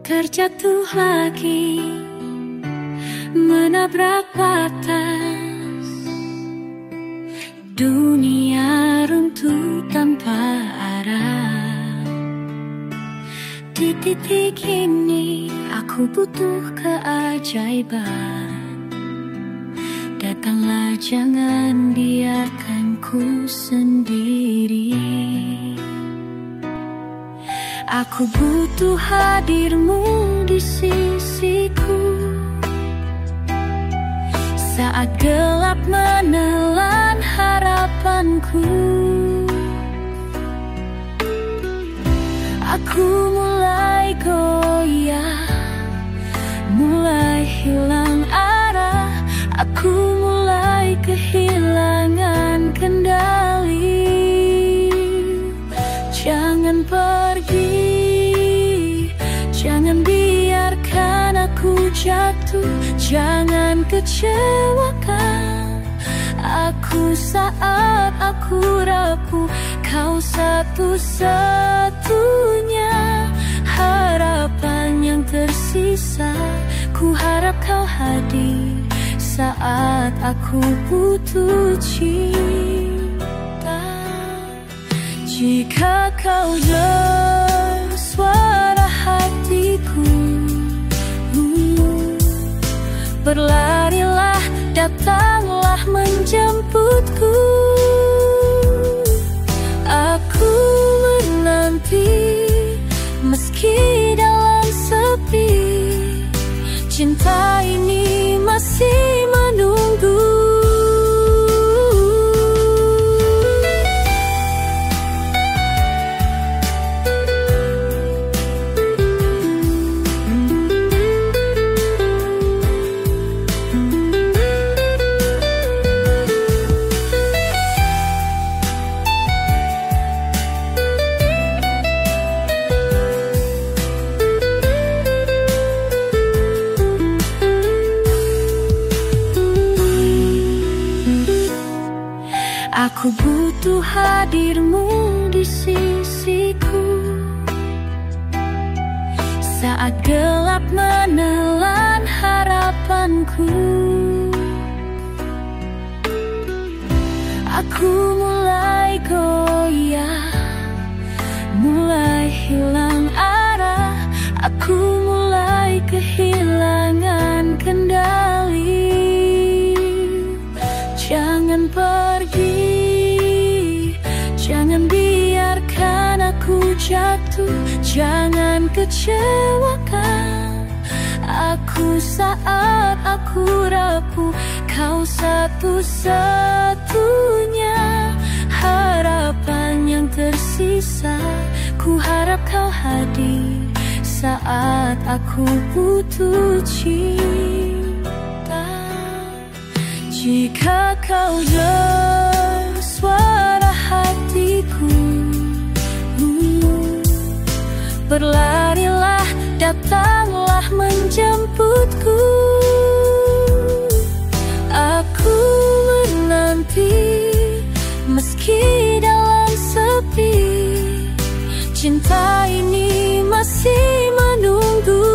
Terjatuh lagi, menabrak batas. Dunia runtuh tanpa arah. Di titik ini aku butuh keajaiban. Datanglah, jangan biarkan ku sendiri. Aku butuh hadirmu di sisiku saat gelap menelan harapanku. Aku mulai goyah, mulai hilang arah. Aku mulai kehilangan kendali. Jangan pergi, jangan biarkan aku jatuh. Jangan kecewakan aku saat aku rapuh. Kau satu-satunya harapan yang tersisa. Ku harap kau hadir saat aku butuh cinta. Jika kau dengar suara hatiku, berlarilah, datanglah menjemputku. Aku menanti meski dalam sepi. Cinta ini masih menunggu. Aku butuh hadirmu di sisiku saat gelap menelan harapanku. Aku mulai goyah, mulai hilang arah. Aku mulai kehilangan kendali. Jangan pergi, jangan biarkan aku jatuh. Jangan kecewakan aku saat aku rapuh. Kau satu-satunya harapan yang tersisa. Ku harap kau hadir saat aku butuh cinta. Jika kau dengar suara hatiku, berlarilah, datanglah menjemputku. Aku menanti meski dalam sepi. Cinta ini masih menunggu.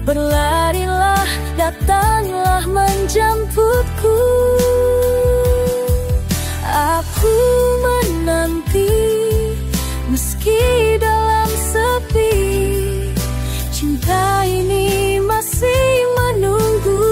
Berlarilah, datanglah menjemputku. Aku menanti meski dalam sepi. Cinta ini masih menunggu.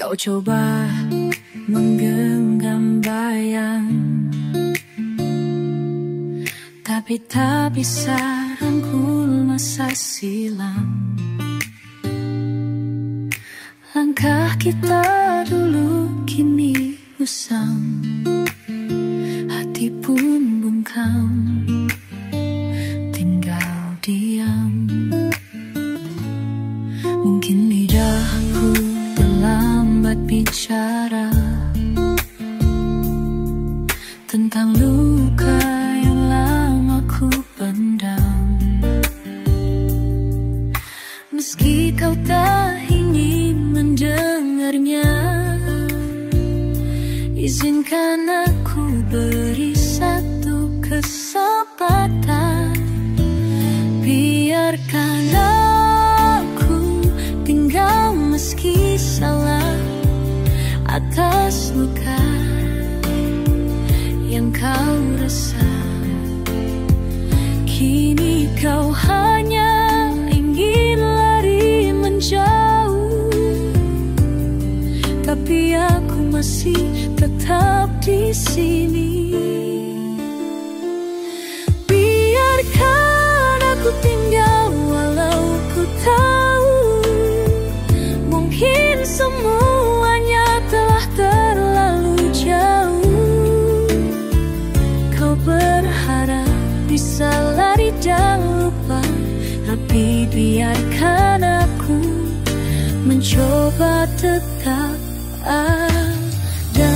Kau coba menggenggam bayang, tapi tak bisa rangkul masa silam. Langkah kita dulu kini usang, hati pun bungkam, tinggal diam. Mungkin lidahku terlambat bicara tentang luka yang lama ku pendam. Meski kau tak ingin mendengarnya, izinkan aku beri satu kesempatan. Biarkan aku tinggal meski salah atas luka yang kau rasa. Kini kau hanya ingin lari menjauh, tapi aku masih tetap di sini. Biarkan aku tinggal walau ku tahu mungkin semuanya telah terlalu jauh. Kau berharap bisa lari dan lupa, tapi biarkan aku mencoba tetap ada.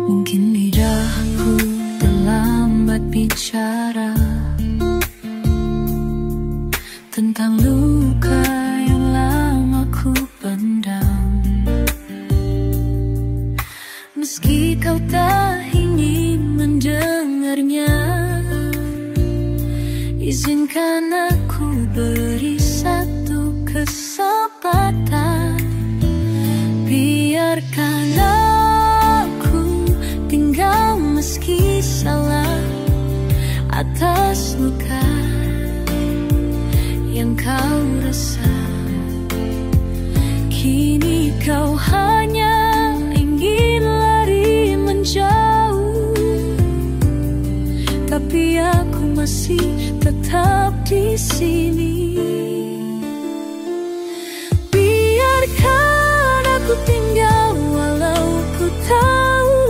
Mungkin lidahku terlambat bicara tentang luka yang lama ku pendam. Meski kau tak ingin mendengarnya, izinkan aku beri satu kesempatan. Biarkan tinggal meski salah atas luka yang kau rasa. Kini kau hanya ingin lari menjauh, tapi aku masih tetap di sini. Biarkan aku tinggal walau ku tahu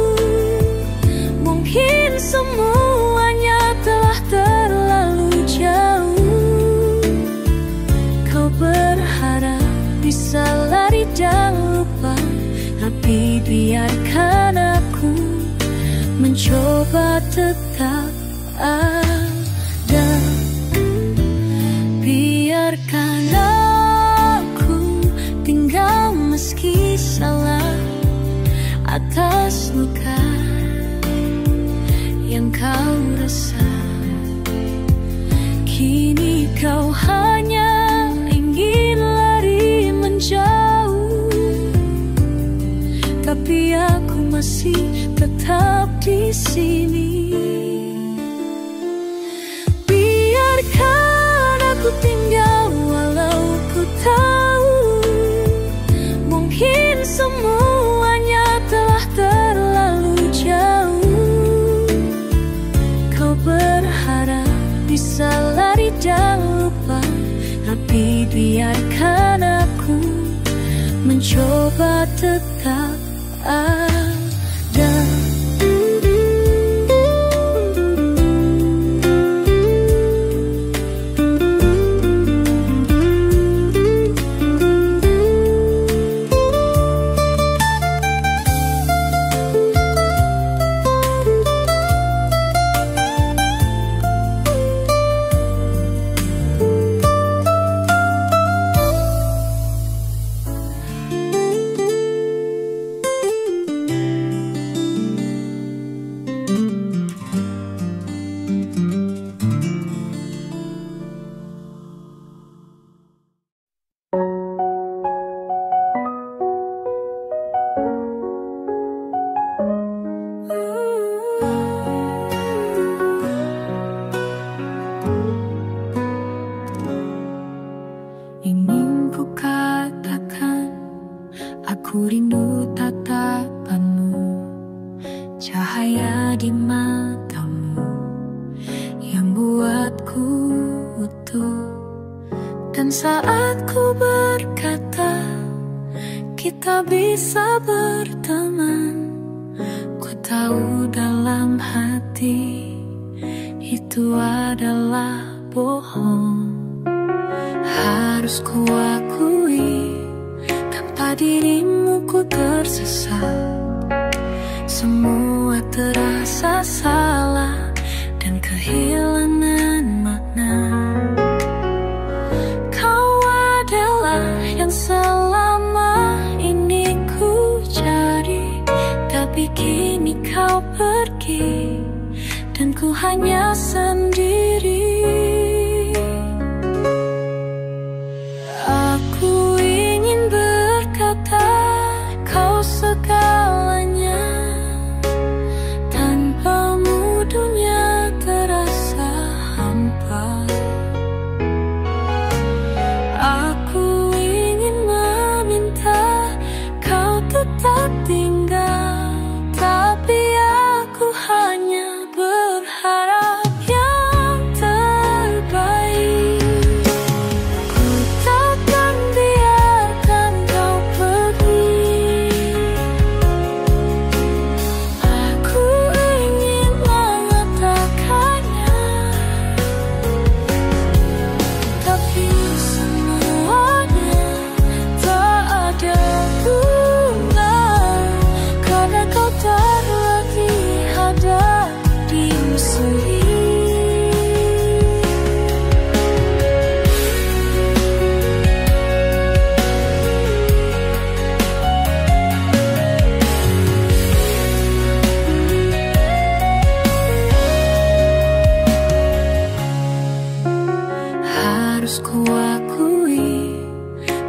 mungkin semuanya telah terlalu jauh. Kau berharap bisa lari dan lupa, tapi biarkan aku mencoba tetap ada. Biarkan aku tinggal meski salah atas luka yang kau rasa. Kini kau hanya ingin lari menjauh, tapi aku masih tetap di sini. Biarkan aku tinggal walau ku tahu mungkin semuanya telah terlalu jauh. Kau berharap bisa lari dan lupa, tapi biarkan aku mencoba tetap ada. cahaya di matamu yang buatku utuh. Dan saat ku berkata kita bisa berteman, ku tahu dalam hati itu adalah bohong. Harus ku akui, tanpa dirimu ku tersesat. Semua terasa salah dan kehilangan makna. Kau adalah yang selama ini ku cari, tapi kini kau pergi dan ku hanya sendiri. Aku ingin berkata kau segalanya, tanpamu dunia terasa hampa. Aku ingin meminta kau tetap tinggal, tapi aku hanya berharap yang terbaik. Ku takkan biarkan kau pergi. Aku ingin mengatakannya, tapi semuanya tak ada guna, karena kau tak lagi ada di sini. Harus ku akui,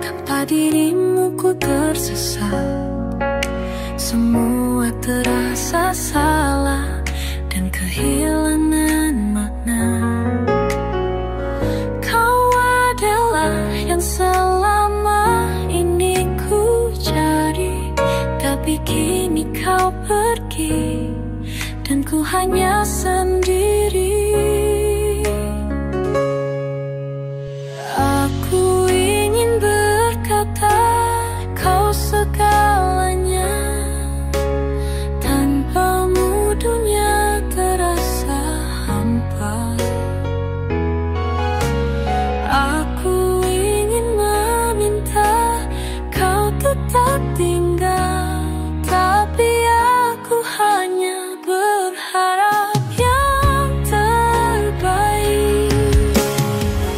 tanpa dirimu ku tersesat. Semua terasa salah dan kehilangan makna. Kau adalah yang selama ini ku cari, tapi kini kau pergi dan ku hanya sendiri. Aku ingin berkata kau segalanya, tanpamu dunia terasa hampa. Aku ingin meminta kau tetap tinggal, tapi aku hanya berharap yang terbaik.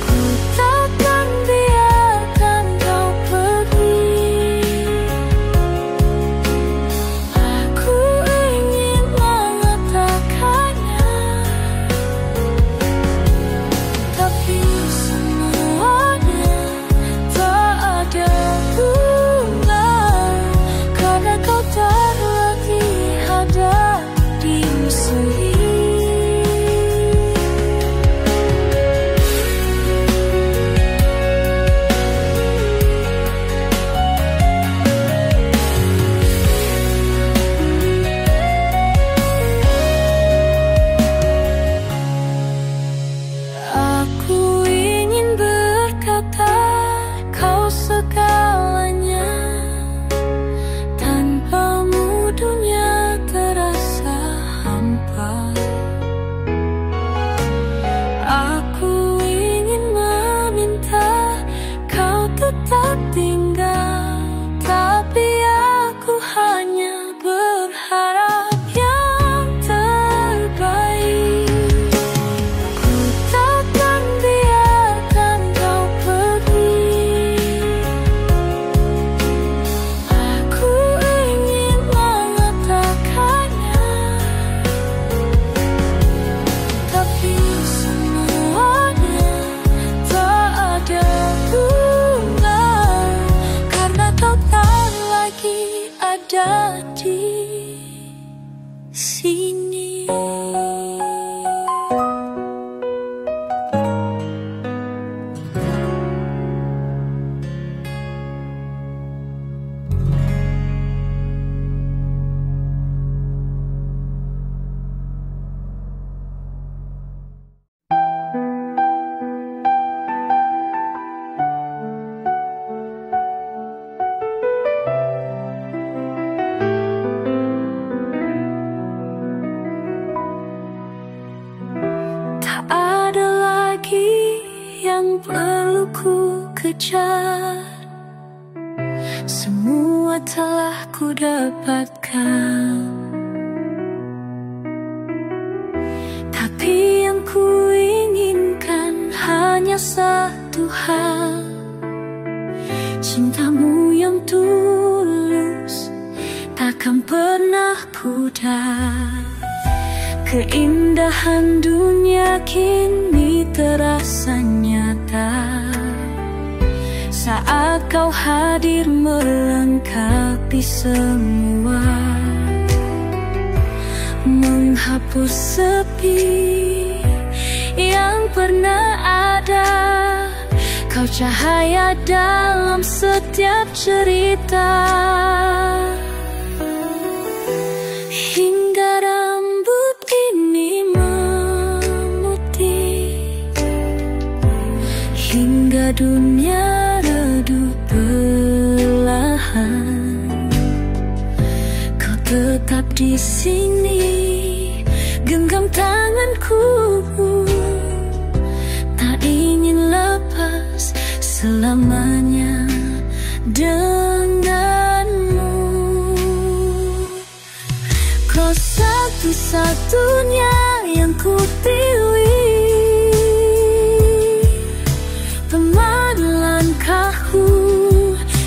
Ku takkan biarkan kau pergi. Aku ingin mengatakannya, tapi semuanya tak ada guna, karena kau tak lagi ada di sini. Aku ingin berkata kau segalanya, tanpamu dunia terasa hampa. Aku ingin meminta kau tetap tinggal, tapi aku hanya berharap yang terbaik. Ku takkan biarkan kau pergi. Aku ingin mengatakannya, tapi semuanya tak ada guna, karena kau tak lagi ada di sini. yang perlu ku kejar, semua telah ku dapatkan. Tapi yang ku inginkan hanya satu hal, cintamu yang tulus takkan pernah pudar. Keindahan dunia kini terasa nyata saat kau hadir melengkapi semua, menghapus sepi yang pernah ada. Kau cahaya dalam setiap cerita, hingga rambut ini memutih, hingga dunia redup perlahan. Kau tetap di sini, genggam tanganku, tak ingin lepas selamanya denganmu. Kau satu-satunya yang ku pilih, pemandu langkahku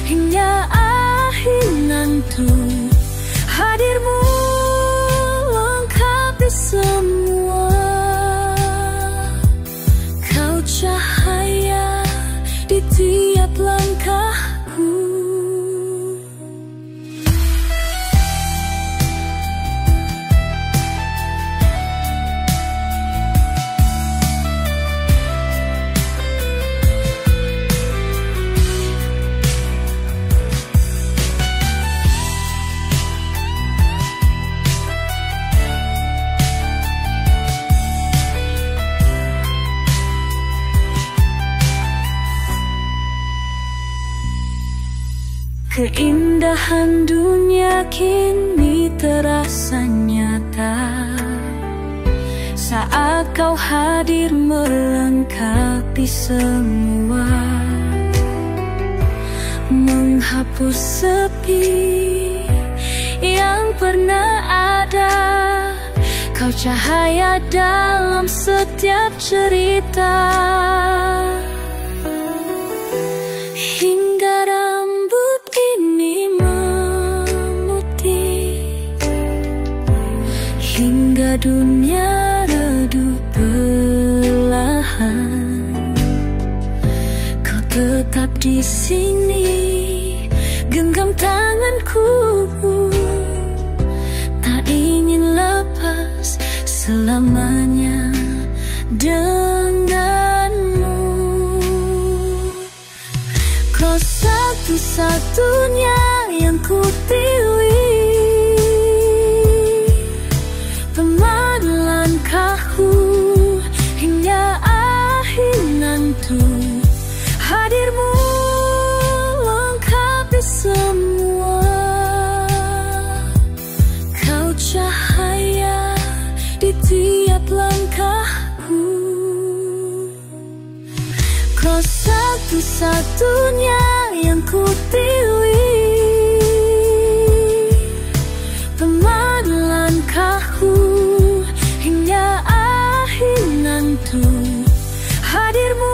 hingga akhir nanti. Hadirmu lengkapi semua, kau cahaya di tiap langkahku. Keindahan dunia kini terasa nyata saat kau hadir melengkapi semua, menghapus sepi yang pernah ada. Kau cahaya dalam setiap cerita, hingga rambut ini memutih, hingga dunia redup perlahan. Kau tetap di sini, genggam tanganku, tak ingin lepas selamanya denganmu. Kau satu-satunya yang ku pilih, pemandu langkahku hingga akhir nanti. Hadirmu lengkapi semua, kau cahaya di tiap langkahku. Kau satu-satunya yang ku pilih, pemandu langkahku hingga akhir nanti. Hadirmu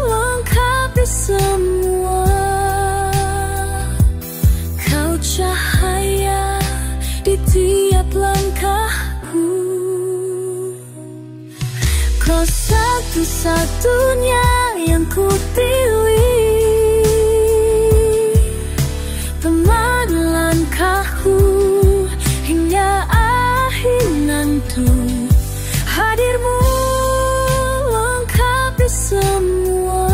lengkapi semua, kau cahaya di tiap langkahku. Kau satu-satunya yang ku pilih, pemandu langkahku hingga akhir nanti. Hadirmu lengkapi semua,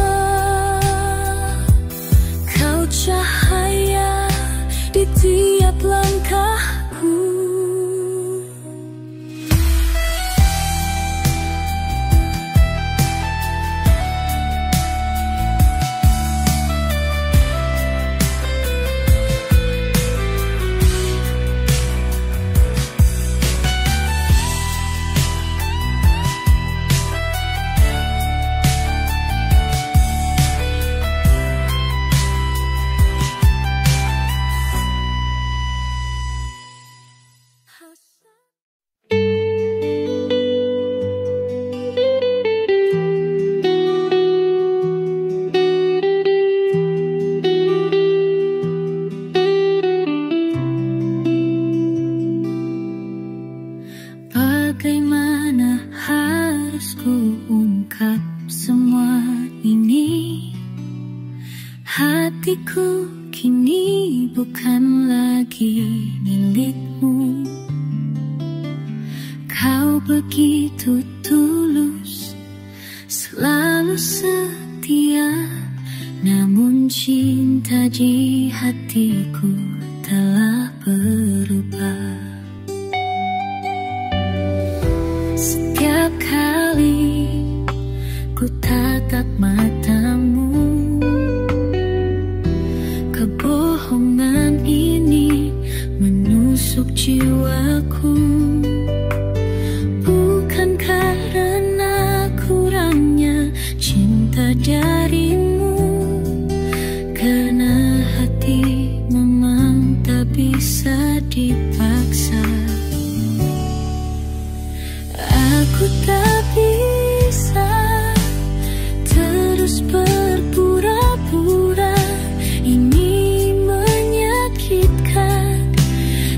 kau cahaya di tiap langkahku. Bagaimana harus ku ungkap semua ini? Hatiku kini bukan lagi milikmu. Kau begitu tulus, selalu setia, namun cinta di hatiku telah berubah. Setiap kali ku tatap matamu, kebohongan ini menusuk jiwaku. Bukan karena kurangnya cinta darimu, karena hati memang tak bisa dipaksa. Aku tak bisa terus berpura-pura, ini menyakitkan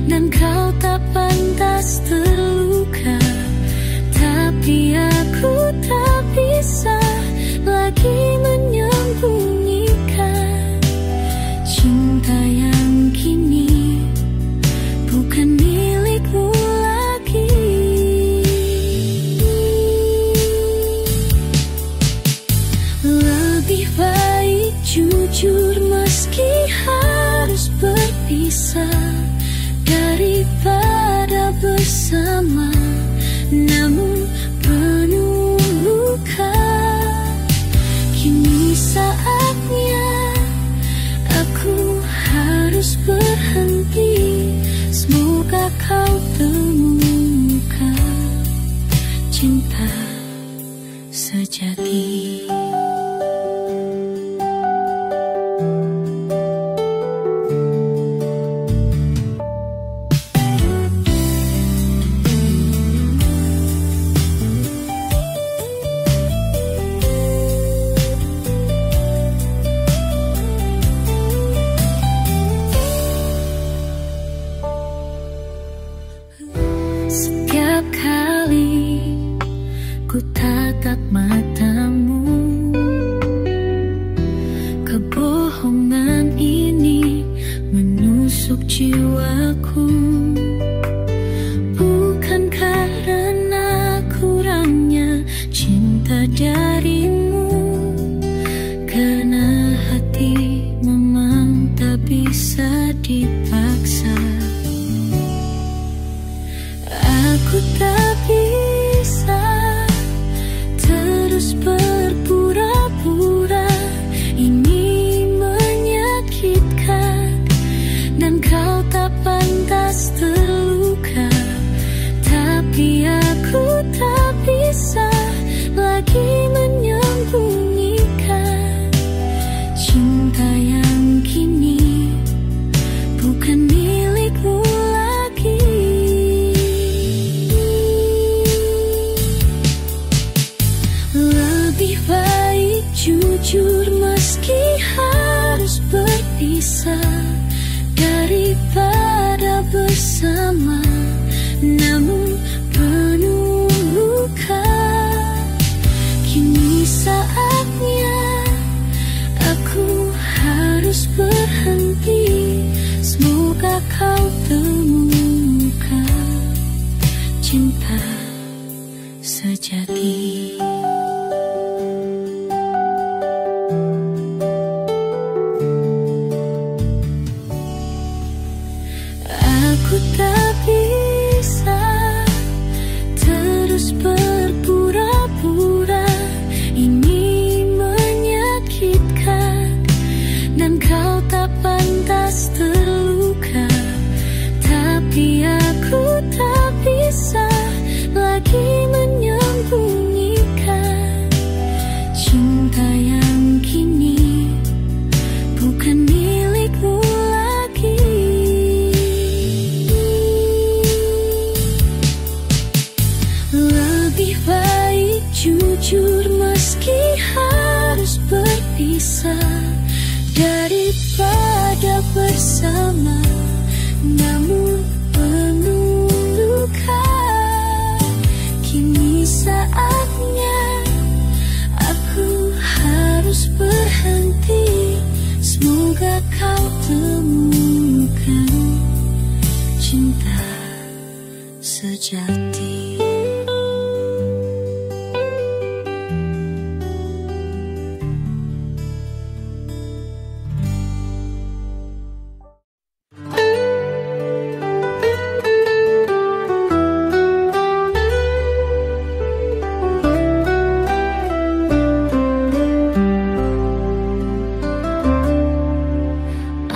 dan kau tak pantas terluka. Tapi aku tak bisa lagi menyembunyikan cinta yang kini bukan milikmu lagi. Lebih baik jujur meski harus berpisah, daripada bersama namun penuh luka. Kini saatnya aku harus berhenti. Semoga kau temukan cinta sejati. Setiap kali ku tatap matamu, kebohongan ini menusuk jiwaku. Bukan karena kurangnya cinta darimu, karena hati memang tak bisa dipaksa. Aku tak bisa terus berpura-pura, ini menyakitkan dan kau tak pantas terluka. Tapi aku tak bisa lagi menyembunyikan cinta yang kini bukan milikmu lagi. Lebih baik jujur meski harus berpisah, daripada bersama namun penuh luka. Kini saatnya aku harus berhenti. Semoga kau temukan cinta sejati. Aku tak bisa terus berpura-pura, ini menyakitkan dan kau tak pantas terluka. Tapi aku tak bisa lagi menyembunyikan waspada bersama, namun penuh luka. Kini saatnya aku harus berhenti. Semoga kau temukan cinta sejati.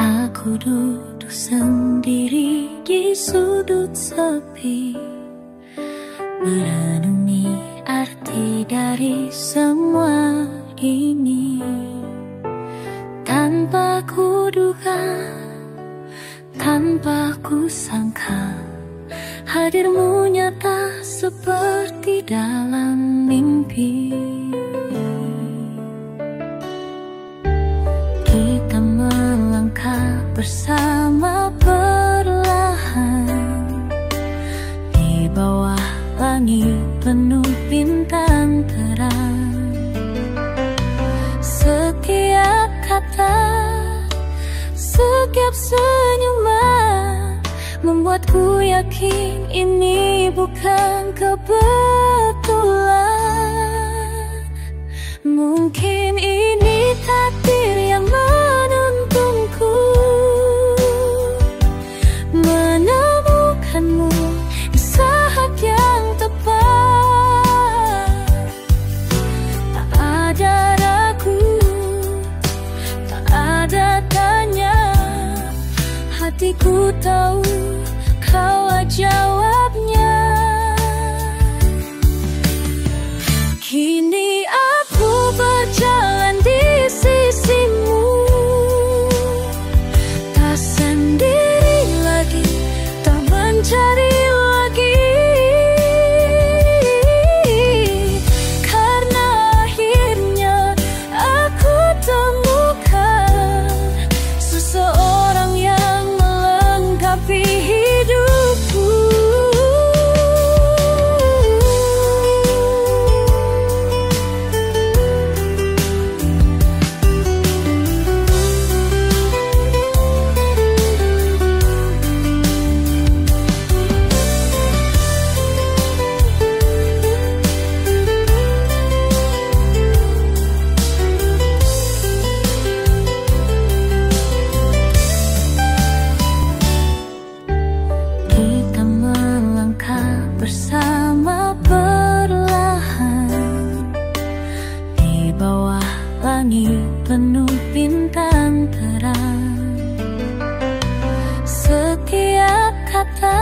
Aku duduk sendiri di sudut sepi, merenungi arti dari semua ini. Tanpa kuduga, tanpa kusangka, hadirmu nyata seperti dalam mimpi. Kita melangkah bersama perlahan di bawah langit penuh bintang terang. Setiap kata, setiap senyuman membuatku yakin ini bukan kebetulan. Mungkin ini takdir yang menuntunku menemukanmu di saat yang tepat. Tak ada ragu, tak ada tanya, hatiku tahu kau jawabnya. Kini aku berjalan di sisimu, tak sendiri lagi, tak mencari lagi. Karena akhirnya aku temukan seseorang yang melengkapi hidupku. Kita melangkah bersama perlahan di bawah langit penuh bintang terang. Setiap kata,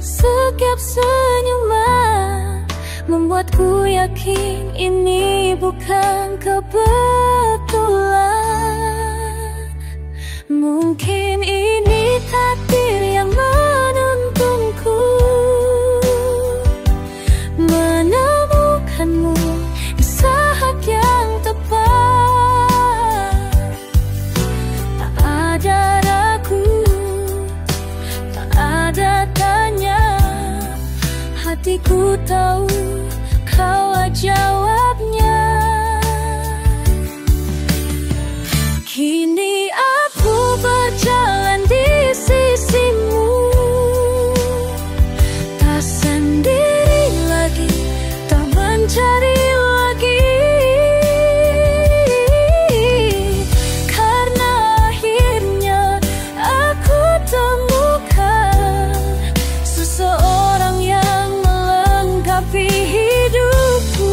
setiap senyuman membuatku yakin ini bukan kebetulan. Mungkin ini takdir yang menuntunku menemukanmu di saat yang tepat. Tak ada ragu, tak ada tanya, hatiku tahu kau jawabnya. Kini aku berjalan di sisimu, tak sendiri lagi, tak mencari lagi. Karena akhirnya aku temukan seseorang yang melengkapi hidupku.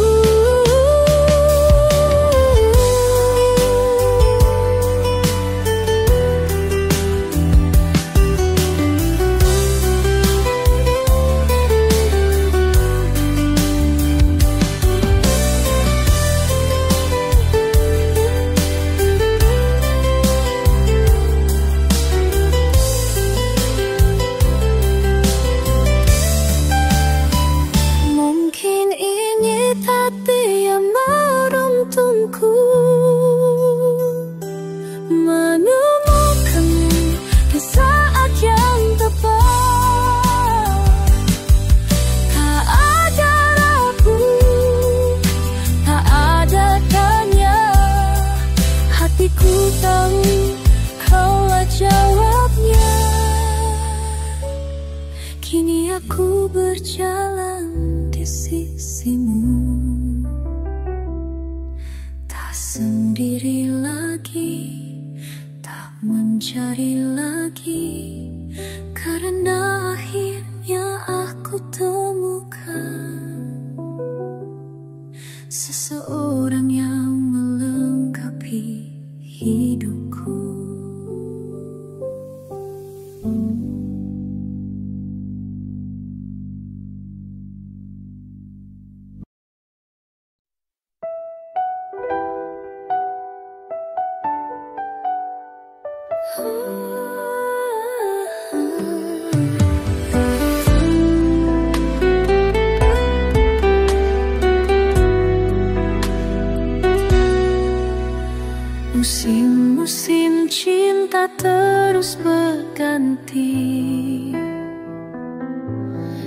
ku berjalan di sisimu, tak sendiri lagi, tak mencari lagi, karena akhirnya aku temukan seseorang yang melengkapi hidupku. Musim-musim cinta terus berganti,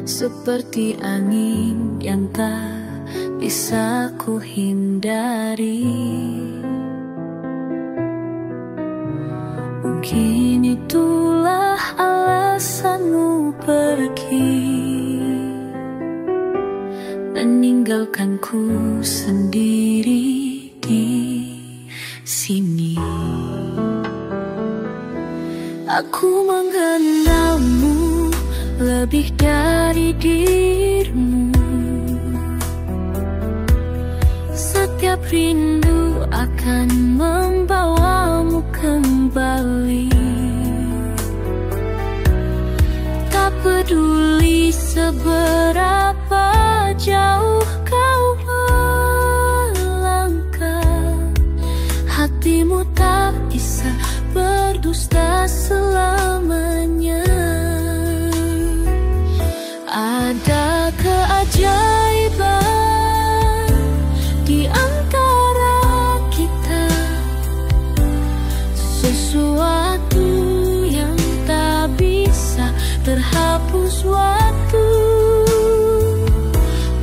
seperti angin yang tak bisa ku hindari. Mungkin itulah alasanmu pergi, meninggalkanku sendiri di sini. Aku mengenalmu lebih dari dirimu. Setiap rindu akan membawamu kembali. Tak peduli seberapa jauh kau melangkah, hatimu tak bisa berdusta selamanya. Ada keajaiban di antara kita, sesuatu yang tak bisa terhapus waktu.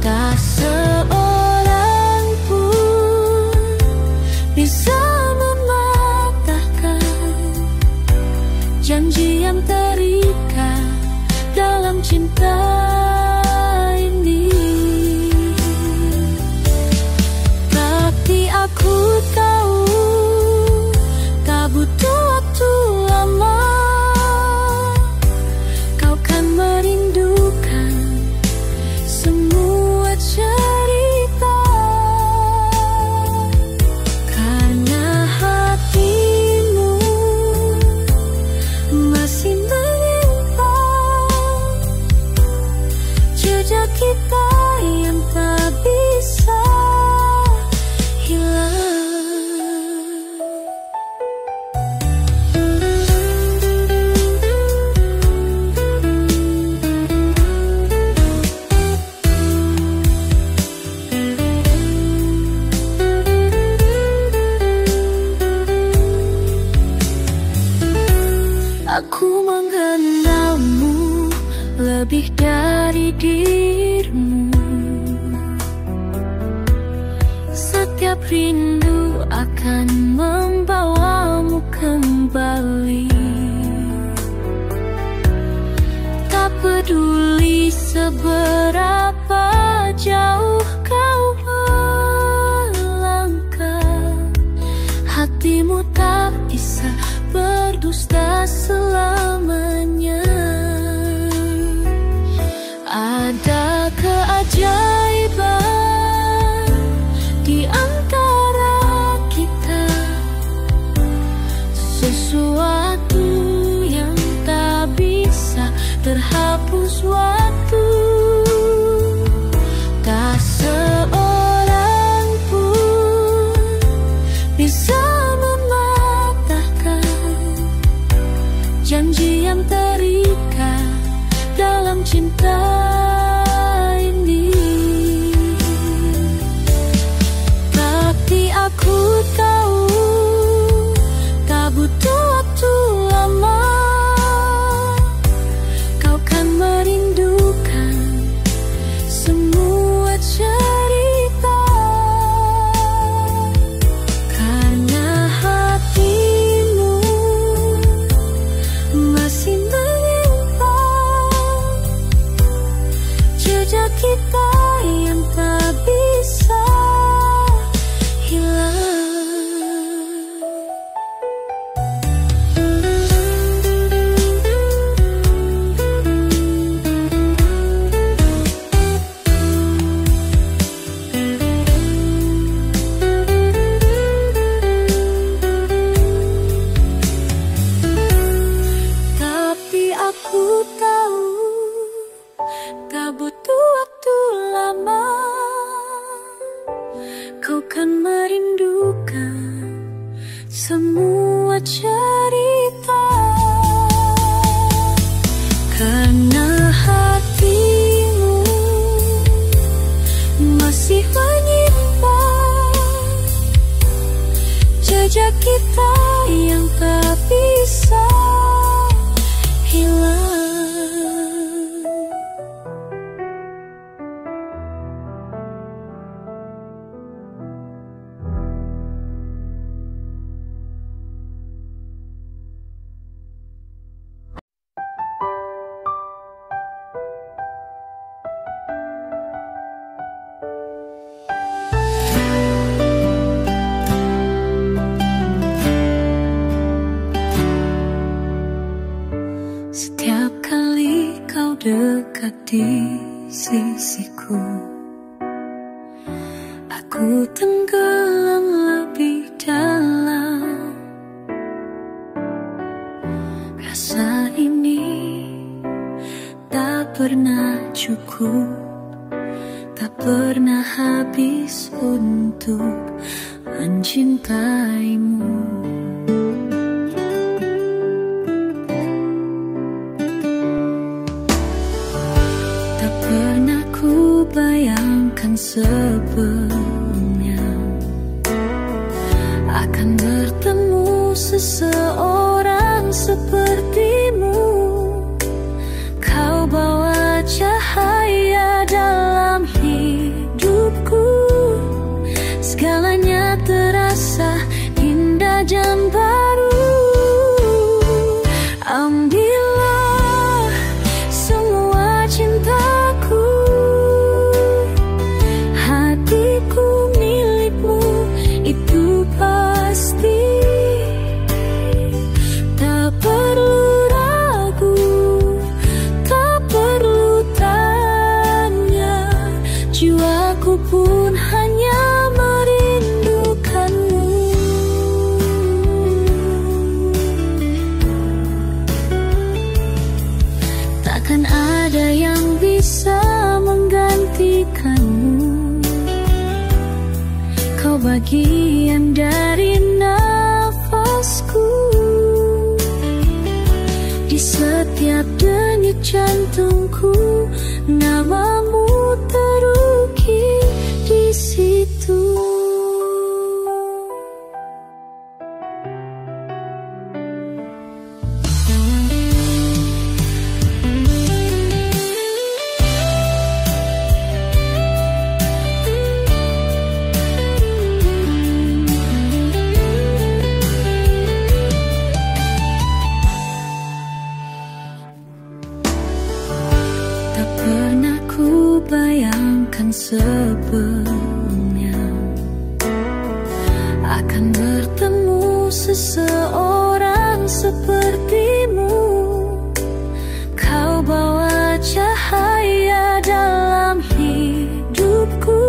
Tak seorang pun bisa janji yang terikat dalam cinta ini. Tapi aku tahu tak butuh waktu lama, kau kan merindukan semua cerita. Karena hatimu masih menyimpan jejak kita yang tak bisa hilang. Aku mengenalmu lebih dari dirimu. Setiap rindu akan membawamu kembali. Tak peduli seberapa jauh kau melangkah, hatimu tak bisa berdusta selamanya. Ada keajaiban di antara kita, sesuatu yang tak bisa terhapus waktu. Tak seorang pun bisa janji yang terikat dalam cinta ini. Tapi aku tahu tak butuh waktu lama, kau kan merindukan semua cerita. Karena hatimu masih menyimpan jejak kita yang tak bisa hilang. Aku tahu tak butuh waktu lama, kau kan merindukan semua cerita, karena hatimu masih menyimpan jejak kita yang tak bisa hilang. Setiap kali kau dekat di sisiku, aku tenggelam lebih dalam. Rasa ini tak pernah cukup, tak pernah habis untuk mencintaimu. Pernah ku bayangkan sebelumnya akan bertemu seseorang sepertimu. Kau bawa cahaya dalam hidupku, segalanya terasa indah dan baru. Ambillah semua cintaku, hatiku milikmu, itu pasti. Tak perlu ragu, tak perlu tanya, jiwaku pun hanya merindukanmu. Takkan ada yang bisa menggantikanmu, kau bagian dari nafasku. Di setiap denyut jantungku, namamu terukir di situ. Pernah ku bayangkan sebelumnya akan bertemu seseorang sepertimu. Kau bawa cahaya dalam hidupku,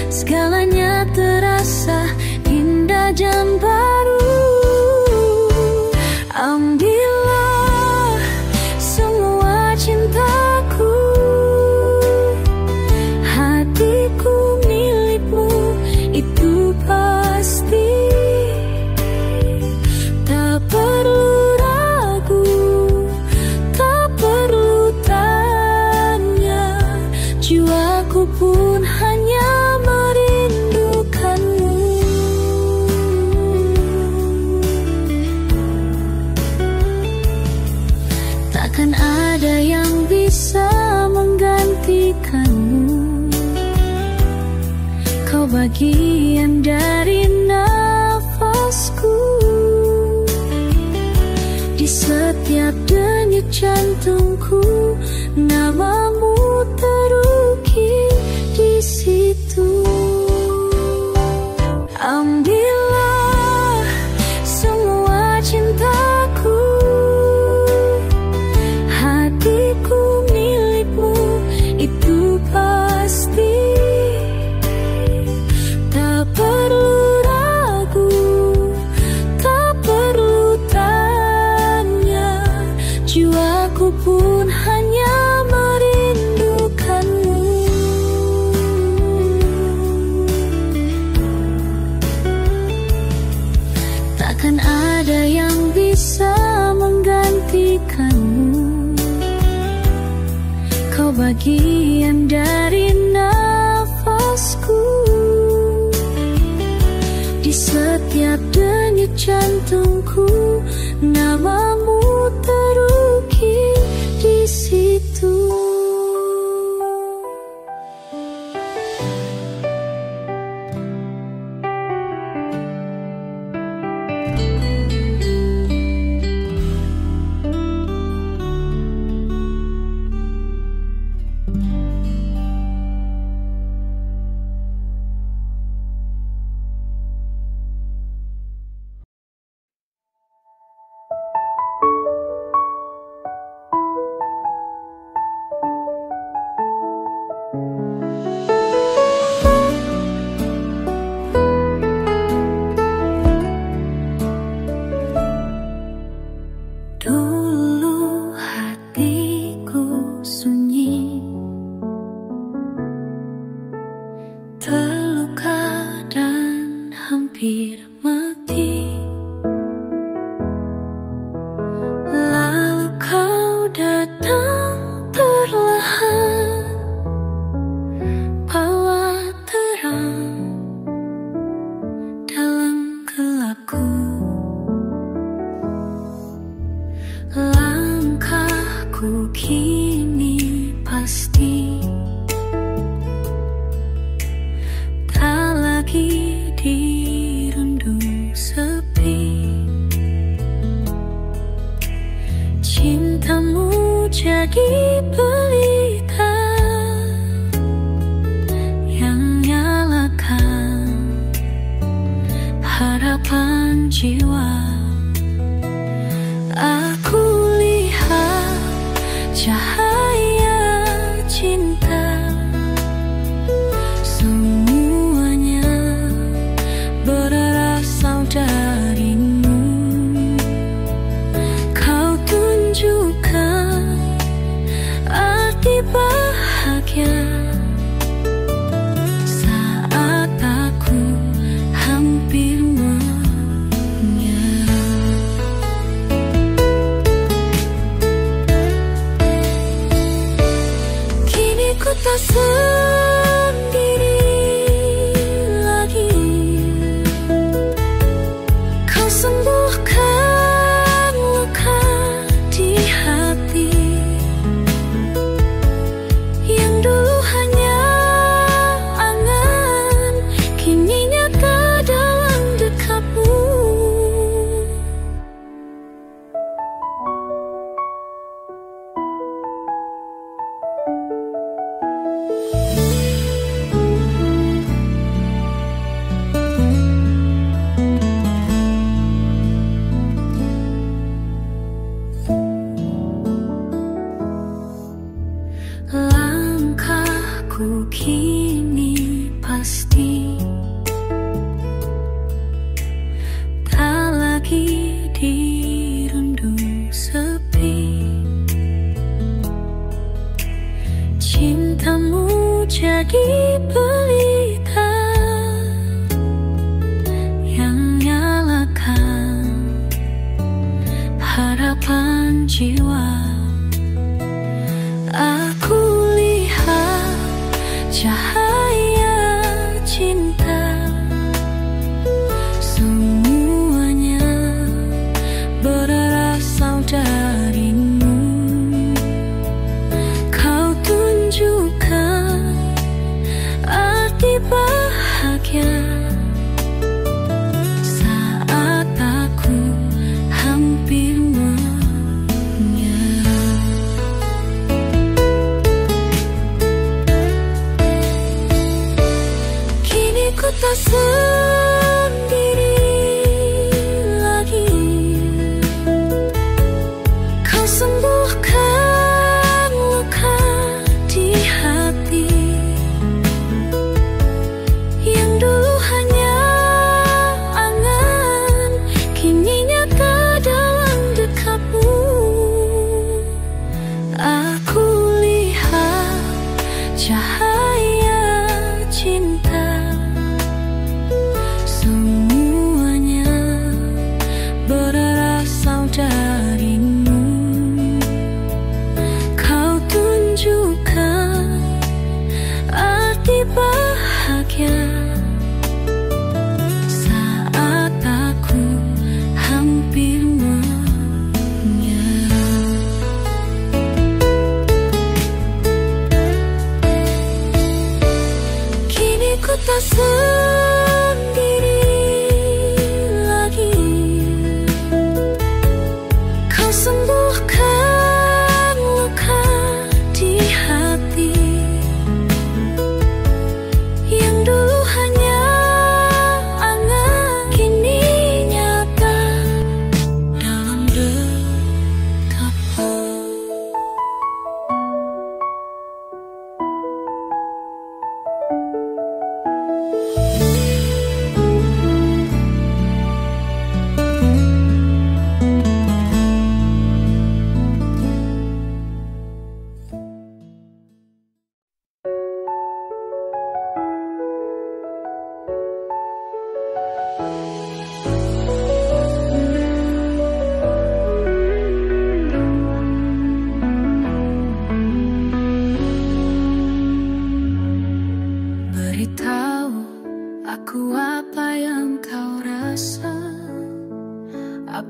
segalanya terasa indah dan baru. Ambillah semua cintaku, hatiku milikmu, itu pasti. Tak perlu ragu, tak perlu tanya, jiwaku pun hanya merindukanmu. Takkan ada yang bisa menggantikanmu, kau bagian dari nafasku. Di setiap denyut jantungku, namamu bagian dari nafasku. Di setiap denyut jantungku, namamu terukir di situ. Saat aku hampir menyerah.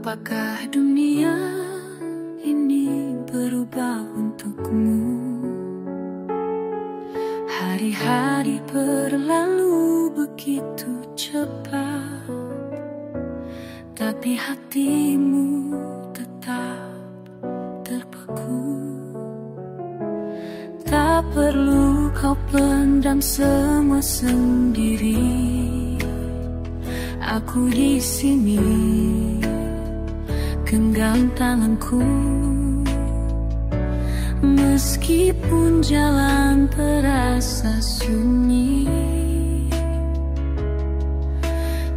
Apakah dunia ini berubah untukmu? Hari-hari berlalu begitu cepat, tapi hatimu tetap terpaku. Tak perlu kau pendam semua sendiri. Aku di sini, genggam tanganku. Meskipun jalan terasa sunyi,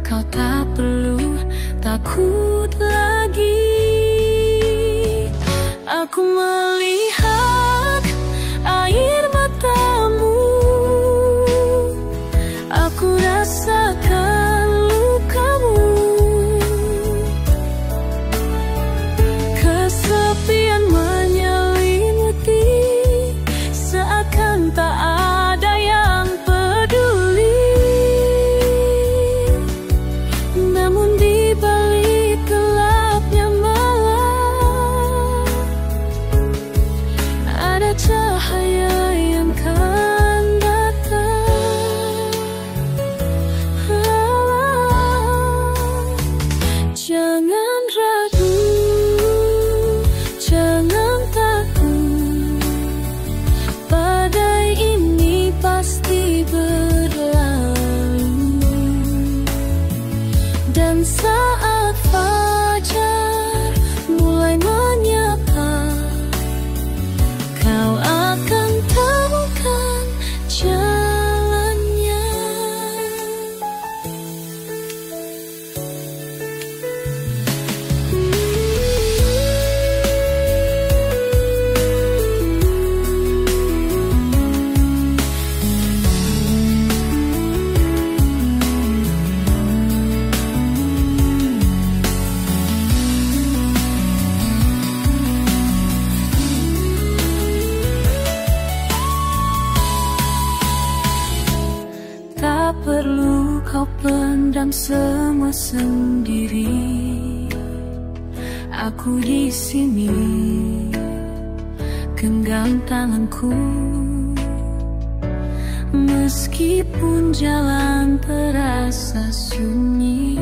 kau tak perlu takut lagi. Aku melihat air matamu, aku rasakan lukamu. Kesepian menyelimuti, seakan tak ada yang peduli. Namun di balik gelapnya malam, ada cahaya yang kan datang. Jangan ragu, jangan takut, badai ini pasti berlalu. Dan saat fajar mulai menyapa, kau akan temukan jalannya. Tak perlu kau pendam semua sendiri. Aku di sini, genggam tanganku. Meskipun jalan terasa sunyi,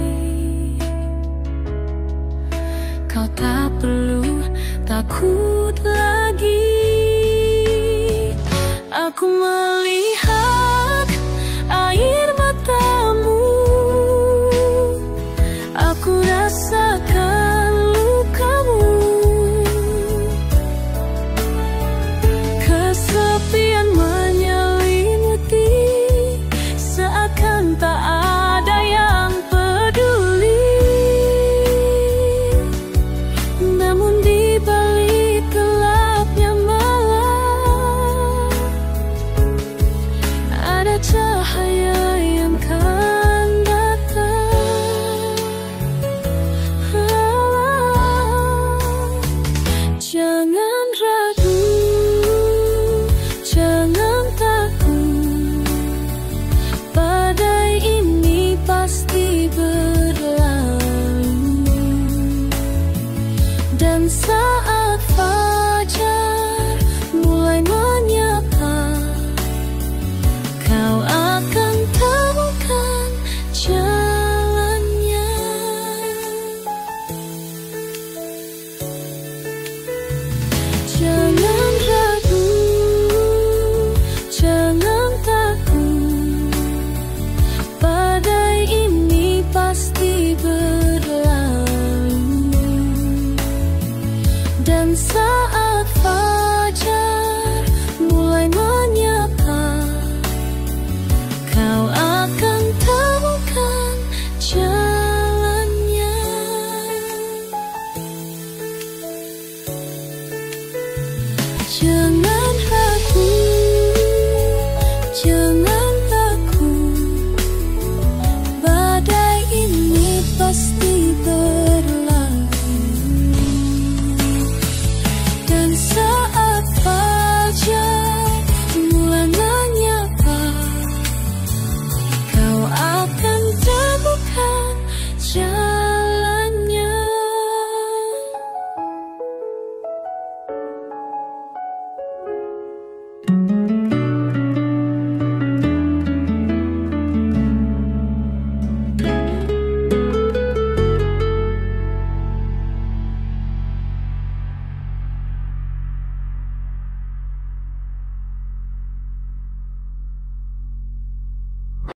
kau tak perlu takut lagi. Aku melihat